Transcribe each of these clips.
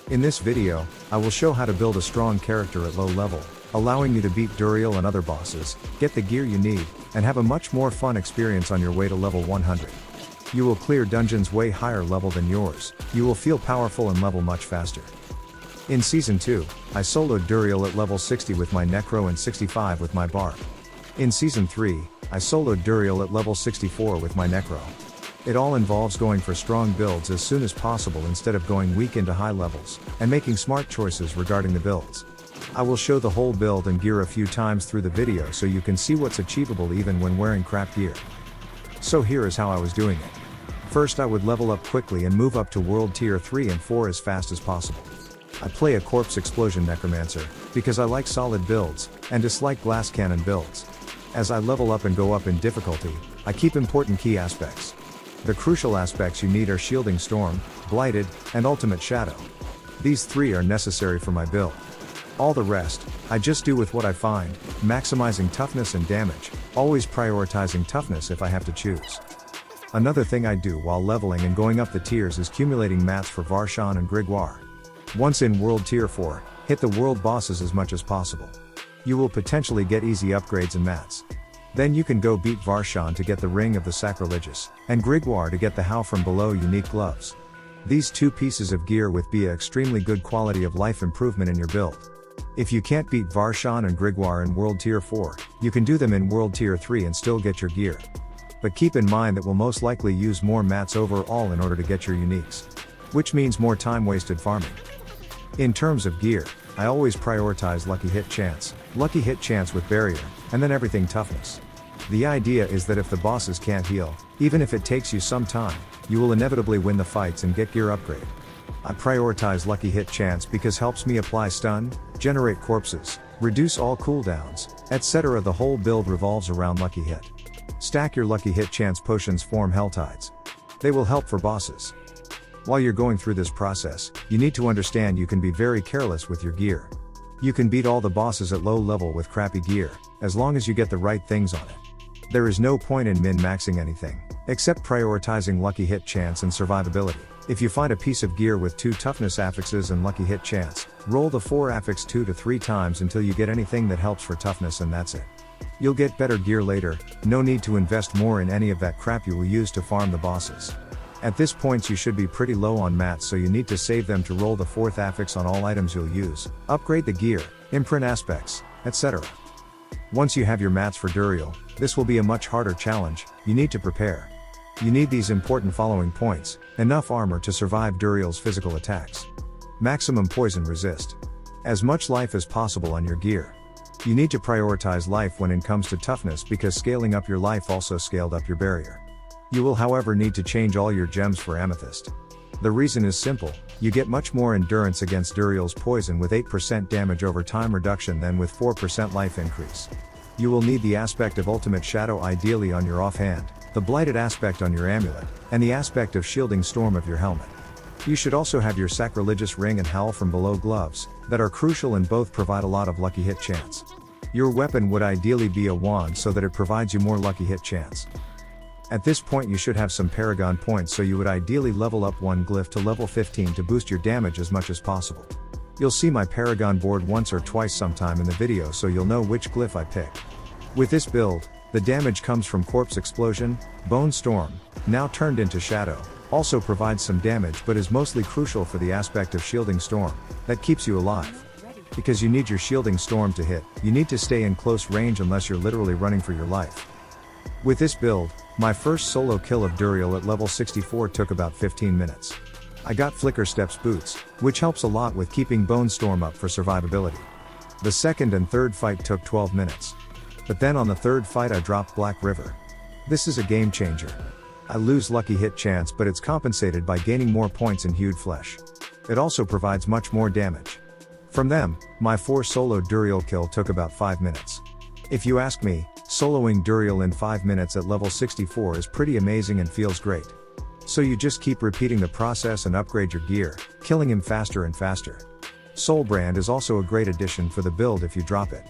In this video, I will show how to build a strong character at low level, allowing you to beat Duriel and other bosses, get the gear you need, and have a much more fun experience on your way to level 100. You will clear dungeons way higher level than yours, you will feel powerful and level much faster. In Season 2, I soloed Duriel at level 60 with my Necro and 65 with my Barb. In Season 3, I soloed Duriel at level 64 with my Necro. It all involves going for strong builds as soon as possible instead of going weak into high levels, and making smart choices regarding the builds. I will show the whole build and gear a few times through the video so you can see what's achievable even when wearing crap gear. So here is how I was doing it. First, I would level up quickly and move up to World Tier 3 and 4 as fast as possible. I play a Corpse Explosion Necromancer, because I like solid builds, and dislike glass cannon builds. As I level up and go up in difficulty, I keep important key aspects. The crucial aspects you need are Shielding Storm, Blighted, and Ultimate Shadow. These three are necessary for my build. All the rest, I just do with what I find, maximizing toughness and damage, always prioritizing toughness if I have to choose. Another thing I do while leveling and going up the tiers is accumulating mats for Varshan and Grigwar. Once in World Tier 4, hit the world bosses as much as possible. You will potentially get easy upgrades and mats. Then you can go beat Varshan to get the Ring of the Sacrilegious, and Grigwar to get the How from Below unique gloves. These two pieces of gear will be an extremely good quality of life improvement in your build. If you can't beat Varshan and Grigwar in World Tier 4, you can do them in World Tier 3 and still get your gear. But keep in mind that we'll most likely use more mats overall in order to get your uniques. Which means more time wasted farming. In terms of gear, I always prioritize lucky hit chance with barrier, and then everything toughness. The idea is that if the bosses can't heal, even if it takes you some time, you will inevitably win the fights and get gear upgrade. I prioritize lucky hit chance because helps me apply stun, generate corpses, reduce all cooldowns, etc. The whole build revolves around lucky hit. Stack your lucky hit chance potions form Helltides. They will help for bosses. While you're going through this process, you need to understand you can be very careless with your gear. You can beat all the bosses at low level with crappy gear, as long as you get the right things on it. There is no point in min-maxing anything, except prioritizing lucky hit chance and survivability. If you find a piece of gear with 2 toughness affixes and lucky hit chance, roll the 4 affix 2 to 3 times until you get anything that helps for toughness, and that's it. You'll get better gear later, no need to invest more in any of that crap you will use to farm the bosses. At this point you should be pretty low on mats, so you need to save them to roll the 4th affix on all items you'll use, upgrade the gear, imprint aspects, etc. Once you have your mats for Duriel, this will be a much harder challenge. You need to prepare. You need these important following points: enough armor to survive Duriel's physical attacks, maximum poison resist, as much life as possible on your gear. You need to prioritize life when it comes to toughness, because scaling up your life also scaled up your barrier. You will however need to change all your gems for Amethyst. The reason is simple: you get much more endurance against Duriel's poison with 8% damage over time reduction than with 4% life increase. You will need the aspect of Ultimate Shadow ideally on your offhand, the Blighted aspect on your amulet, and the aspect of Shielding Storm of your helmet. You should also have your Sacrilegious Ring and Howl from Below gloves, that are crucial and both provide a lot of lucky hit chance. Your weapon would ideally be a wand so that it provides you more lucky hit chance. At this point you should have some Paragon points, so you would ideally level up one glyph to level 15 to boost your damage as much as possible. You'll see my Paragon board once or twice sometime in the video, so you'll know which glyph I picked. With this build, the damage comes from Corpse Explosion, Bone Storm, now turned into Shadow, also provides some damage but is mostly crucial for the aspect of Shielding Storm, that keeps you alive. Because you need your Shielding Storm to hit, you need to stay in close range unless you're literally running for your life. With this build, my first solo kill of Duriel at level 64 took about 15 minutes. I got Flicker Steps boots, which helps a lot with keeping Bone Storm up for survivability. The second and third fight took 12 minutes. But then on the third fight I dropped Black River. This is a game changer. I lose lucky hit chance, but it's compensated by gaining more points in Hewed Flesh. It also provides much more damage. From them, my 4 solo Duriel kill took about 5 minutes. If you ask me, soloing Duriel in 5 minutes at level 64 is pretty amazing and feels great. So you just keep repeating the process and upgrade your gear, killing him faster and faster. Soulbrand is also a great addition for the build if you drop it.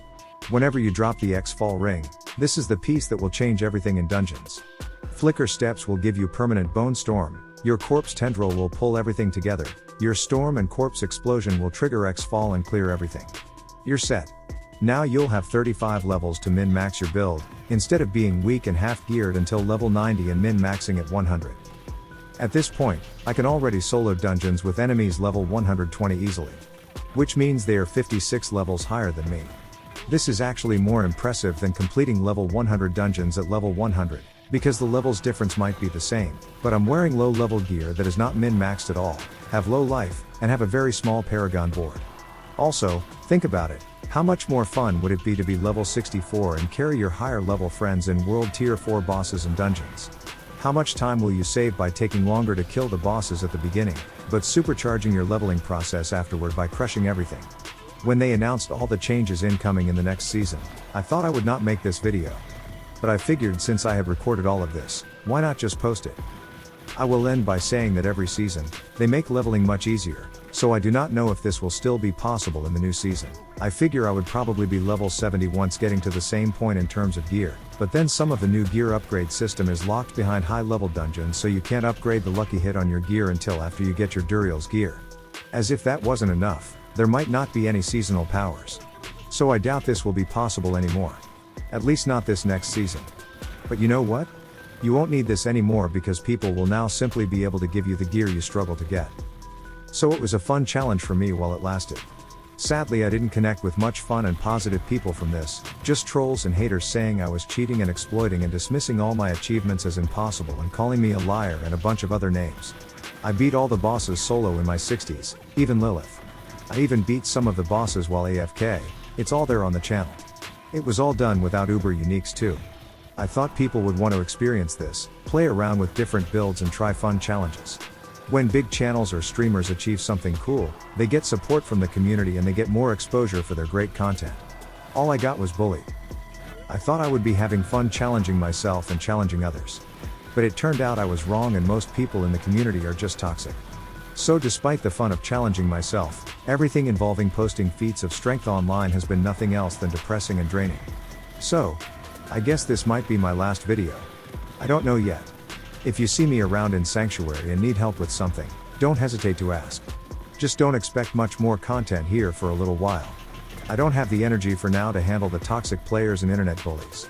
Whenever you drop the X-Fall ring, this is the piece that will change everything in dungeons. Flicker Steps will give you permanent Bone Storm, Your corpse tendril will pull everything together, your storm and corpse explosion will trigger X fall and clear everything. You're set. Now you'll have 35 levels to min-max your build, instead of being weak and half-geared until level 90 and min-maxing at 100. At this point, I can already solo dungeons with enemies level 120 easily. Which means they are 56 levels higher than me. This is actually more impressive than completing level 100 dungeons at level 100, because the levels difference might be the same, but I'm wearing low level gear that is not min-maxed at all, have low life, and have a very small paragon board. Also, think about it, how much more fun would it be to be level 64 and carry your higher level friends in world tier 4 bosses and dungeons? How much time will you save by taking longer to kill the bosses at the beginning, but supercharging your leveling process afterward by crushing everything? When they announced all the changes incoming in the next season, I thought I would not make this video. But I figured since I had recorded all of this, why not just post it? I will end by saying that every season, they make leveling much easier, so I do not know if this will still be possible in the new season. I figure I would probably be level 70 once getting to the same point in terms of gear, but then some of the new gear upgrade system is locked behind high level dungeons, so you can't upgrade the lucky hit on your gear until after you get your Duriel's gear. As if that wasn't enough, there might not be any seasonal powers. So I doubt this will be possible anymore. At least not this next season. But you know what? You won't need this anymore because people will now simply be able to give you the gear you struggle to get. So it was a fun challenge for me while it lasted. Sadly, I didn't connect with much fun and positive people from this, just trolls and haters saying I was cheating and exploiting and dismissing all my achievements as impossible and calling me a liar and a bunch of other names. I beat all the bosses solo in my 60s, even Lilith. I even beat some of the bosses while AFK, it's all there on the channel. It was all done without Uber uniques too. I thought people would want to experience this, play around with different builds and try fun challenges. When big channels or streamers achieve something cool, they get support from the community and they get more exposure for their great content. All I got was bullied. I thought I would be having fun challenging myself and challenging others. But it turned out I was wrong and most people in the community are just toxic. So despite the fun of challenging myself, everything involving posting feats of strength online has been nothing else than depressing and draining. So, I guess this might be my last video. I don't know yet. If you see me around in Sanctuary and need help with something, don't hesitate to ask. Just don't expect much more content here for a little while. I don't have the energy for now to handle the toxic players and internet bullies.